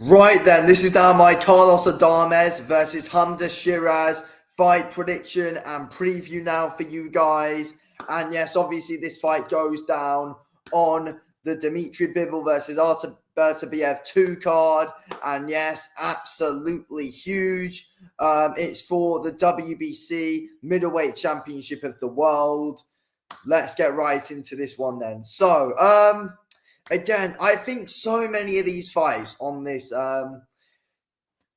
Right then, this is now my Carlos Adames versus Hamzah Sheeraz fight prediction and preview now for you guys. And yes, obviously this fight goes down on the Dmitry Bivol versus Artur Beterbiev 2 card. And yes, absolutely huge. It's for the WBC Middleweight Championship of the World. Let's get right into this one then. So, again, I think so many of these fights on this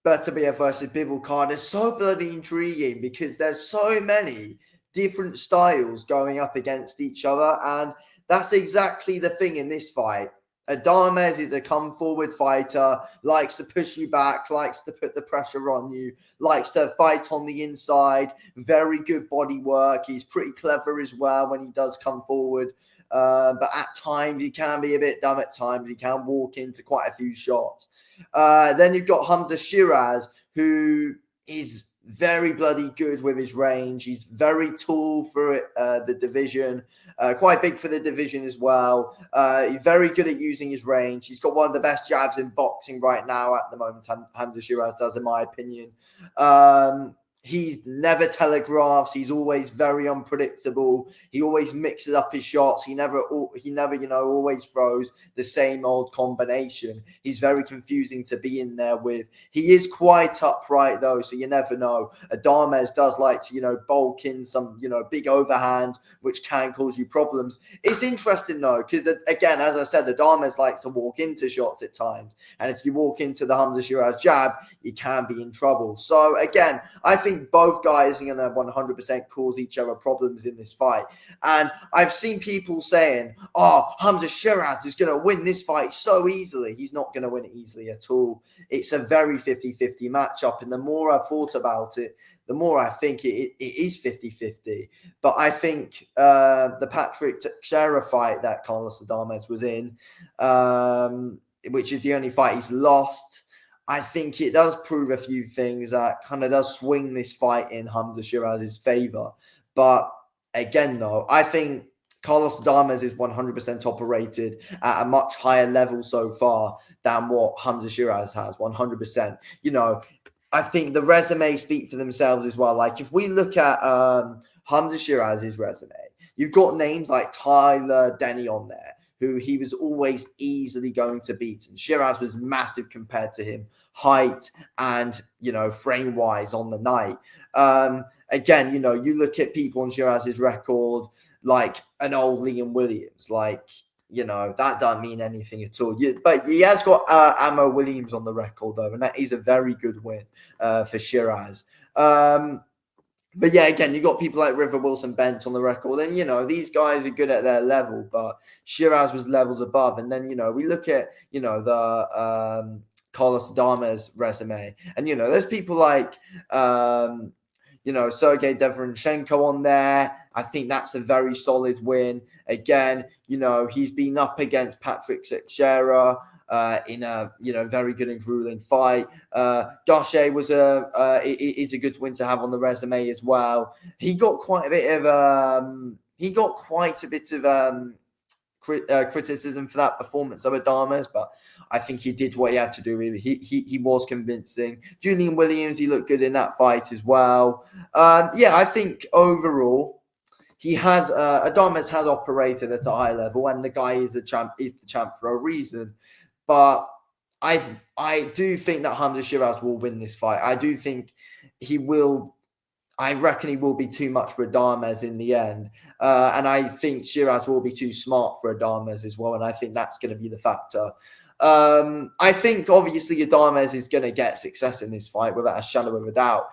Beterbiev versus Bivol card are so bloody intriguing because there's so many different styles going up against each other, and that's exactly the thing in this fight. Adames is a come-forward fighter, likes to push you back, likes to put the pressure on you, likes to fight on the inside, very good body work. He's pretty clever as well when he does come forward. But at times, he can be a bit dumb at times. He can walk into quite a few shots. Then you've got Hamzah Sheeraz, who is very bloody good with his range. He's very tall for the division, quite big for the division as well. He's very good at using his range. He's got one of the best jabs in boxing right now at the moment, Hamzah Sheeraz does, in my opinion. He never telegraphs. He's always very unpredictable. He always mixes up his shots. He never, always throws the same old combination. He's very confusing to be in there with. He is quite upright though, so you never know. Adames does like to, bulk in some, big overhands, which can cause you problems. It's interesting though, because again, as I said, Adames likes to walk into shots at times. And if you walk into the Hamzah Sheeraz jab, you can be in trouble. So again, I think both guys are going to 100% cause each other problems in this fight. And I've seen people saying, Hamzah Sheeraz is going to win this fight so easily. He's not going to win it easily at all. It's a very 50-50 matchup. And the more I've thought about it, the more I think it is 50-50. But I think the Patrick Teixeira fight that Carlos Adames was in, which is the only fight he's lost, I think it does prove a few things that kind of does swing this fight in Hamzah Sheeraz's favor. But again, though, I think Carlos Adames is 100% operated at a much higher level so far than what Hamzah Sheeraz has, 100%. I think the resume speak for themselves as well. Like, if we look at Hamzah Sheeraz's resume, you've got names like Tyler Denny on there, who he was always easily going to beat. And Sheeraz was massive compared to him, height and, frame-wise on the night. Again, you look at people on Sheeraz's record, like an old Liam Williams, that doesn't mean anything at all. But he has got Ammo Williams on the record, though, and that is a very good win for Sheeraz. But yeah, again, you got people like River Wilson Bent on the record, and these guys are good at their level, but Sheeraz was levels above. And then we look at the Carlos Adames resume, and there's people like Sergey Deverenchenko on there. I think that's a very solid win. Again, he's been up against Patrick Teixeira in a very good and grueling fight. Gaucher is a good win to have on the resume as well. He got quite a bit of criticism for that performance of Adames, but I think he did what he had to do. He was convincing. Julian Williams, he looked good in that fight as well. I think overall Adames has operated at a high level, and the guy is the champ for a reason. But I do think that Hamzah Sheeraz will win this fight. I do think he will. I reckon he will be too much for Adames in the end. And I think Sheeraz will be too smart for Adames as well. And I think that's going to be the factor. I think, obviously, Adames is going to get success in this fight without a shadow of a doubt.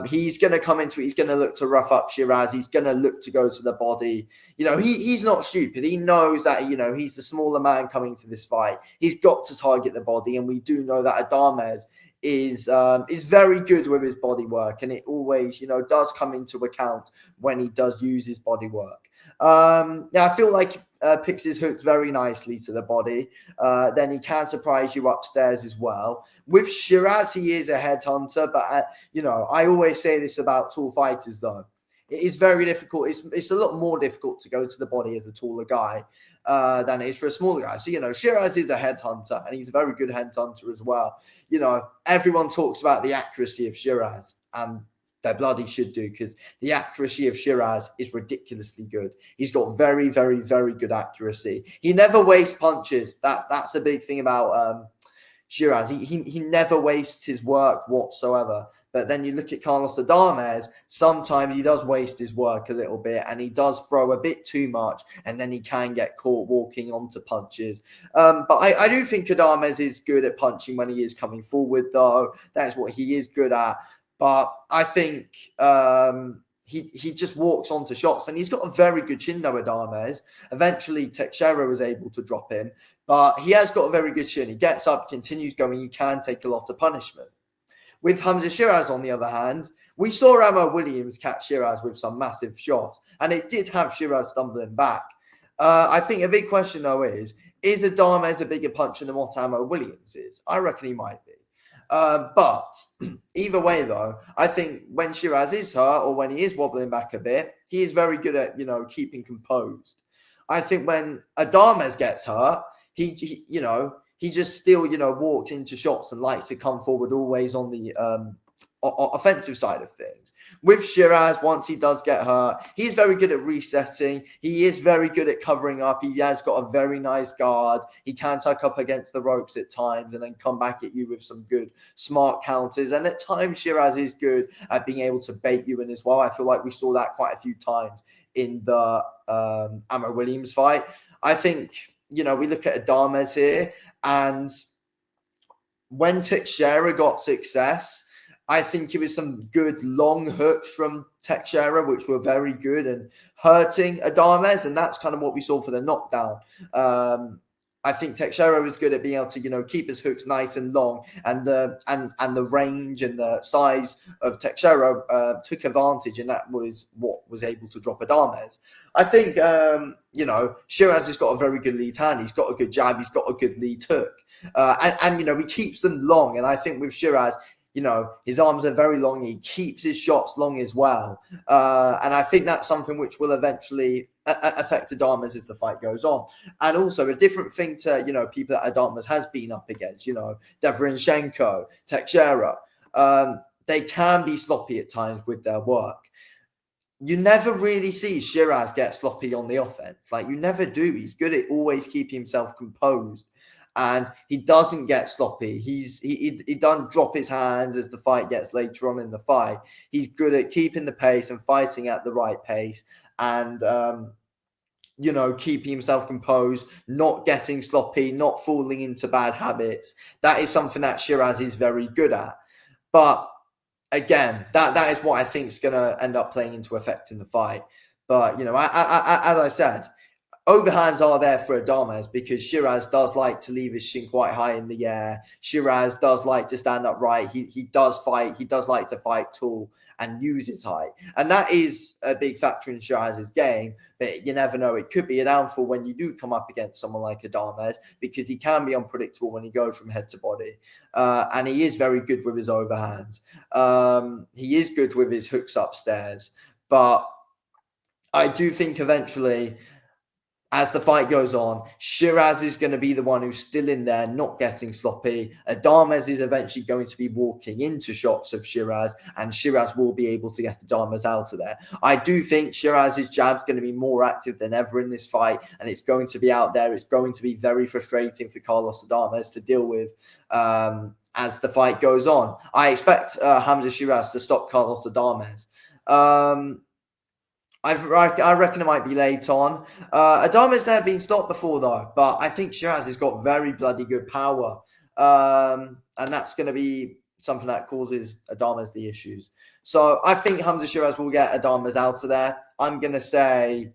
He's going to come into it. He's going to look to rough up Sheeraz. He's going to look to go to the body. He's not stupid. He knows that, he's the smaller man coming to this fight. He's got to target the body. And we do know that Adames is very good with his body work. And it always, does come into account when he does use his body work. I feel like picks his hooks very nicely to the body. Then he can surprise you upstairs as well. With Sheeraz, he is a headhunter, but I always say this about tall fighters, though. It is very difficult. It's a lot more difficult to go to the body as a taller guy. than it is for a smaller guy. So, Sheeraz is a headhunter, and he's a very good headhunter as well. Everyone talks about the accuracy of Sheeraz, and they bloody should do, because the accuracy of Sheeraz is ridiculously good. He's got very, very, very good accuracy. He never wastes punches. That's a big thing about Sheeraz. He never wastes his work whatsoever. But then you look at Carlos Adames, sometimes he does waste his work a little bit, and he does throw a bit too much, and then he can get caught walking onto punches. But I do think Adames is good at punching when he is coming forward, though. That's what he is good at. But I think he just walks onto shots, and he's got a very good chin, though, Adames. Eventually, Teixeira was able to drop him, but he has got a very good chin. He gets up, continues going. He can take a lot of punishment. With Hamzah Sheeraz, on the other hand, we saw Ammo Williams catch Sheeraz with some massive shots, and it did have Sheeraz stumbling back. I think a big question, though, is Adames a bigger puncher than what Ammo Williams is? I reckon he might be. But either way, though, I think when Sheeraz is hurt, or when he is wobbling back a bit, he is very good at, keeping composed. I think when Adames gets hurt, he just still, walks into shots and likes to come forward always on the offensive side of things. With Sheeraz, once he does get hurt, he's very good at resetting. He is very good at covering up. He has got a very nice guard. He can tuck up against the ropes at times and then come back at you with some good, smart counters. And at times, Sheeraz is good at being able to bait you in as well. I feel like we saw that quite a few times in the Ammo Williams fight. I think, we look at Adames here, and when Teixeira got success, I think it was some good long hooks from Teixeira, which were very good and hurting Adames, and that's kind of what we saw for the knockdown. I think Teixeira was good at being able to, keep his hooks nice and long, and the range and the size of Teixeira took advantage, and that was what was able to drop Adames. I think, Sheeraz has got a very good lead hand. He's got a good jab. He's got a good lead hook. And he keeps them long. And I think with Sheeraz, his arms are very long. He keeps his shots long as well. And I think that's something which will eventually affect Adames as the fight goes on. And also a different thing to, people that Adames has been up against, Derevyanchenko, Teixeira. They can be sloppy at times with their work. You never really see Sheeraz get sloppy on the offense. Like, you never do. He's good at always keeping himself composed, and he doesn't get sloppy. He doesn't drop his hands as the fight gets later on in the fight. He's good at keeping the pace and fighting at the right pace, and keeping himself composed, not getting sloppy, not falling into bad habits. That is something that Sheeraz is very good at. But again, that is what I think is going to end up playing into effect in the fight. But, as I said, overhands are there for Adames, because Sheeraz does like to leave his shin quite high in the air. Sheeraz does like to stand upright. He does fight. He does like to fight tall and use his height. And that is a big factor in Sheeraz's game. But you never know. It could be a downfall when you do come up against someone like Adames, because he can be unpredictable when he goes from head to body. And he is very good with his overhands. He is good with his hooks upstairs. But I do think eventually, as the fight goes on, Sheeraz is going to be the one who's still in there, not getting sloppy. Adames is eventually going to be walking into shots of Sheeraz, and Sheeraz will be able to get Adames out of there. I do think Sheeraz's jab is going to be more active than ever in this fight, and it's going to be out there. It's going to be very frustrating for Carlos Adames to deal with as the fight goes on. I expect Hamzah Sheeraz to stop Carlos Adames. I reckon it might be late on. Adames never been stopped before, though, but I think Sheeraz has got very bloody good power. And that's going to be something that causes Adames the issues. So I think Hamzah Sheeraz will get Adames out of there. I'm going to say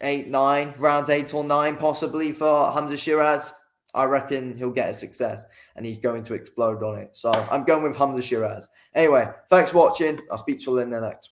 rounds 8 or 9 possibly for Hamzah Sheeraz. I reckon he'll get a success, and he's going to explode on it. So I'm going with Hamzah Sheeraz. Anyway, thanks for watching. I'll speak to you all in the next one.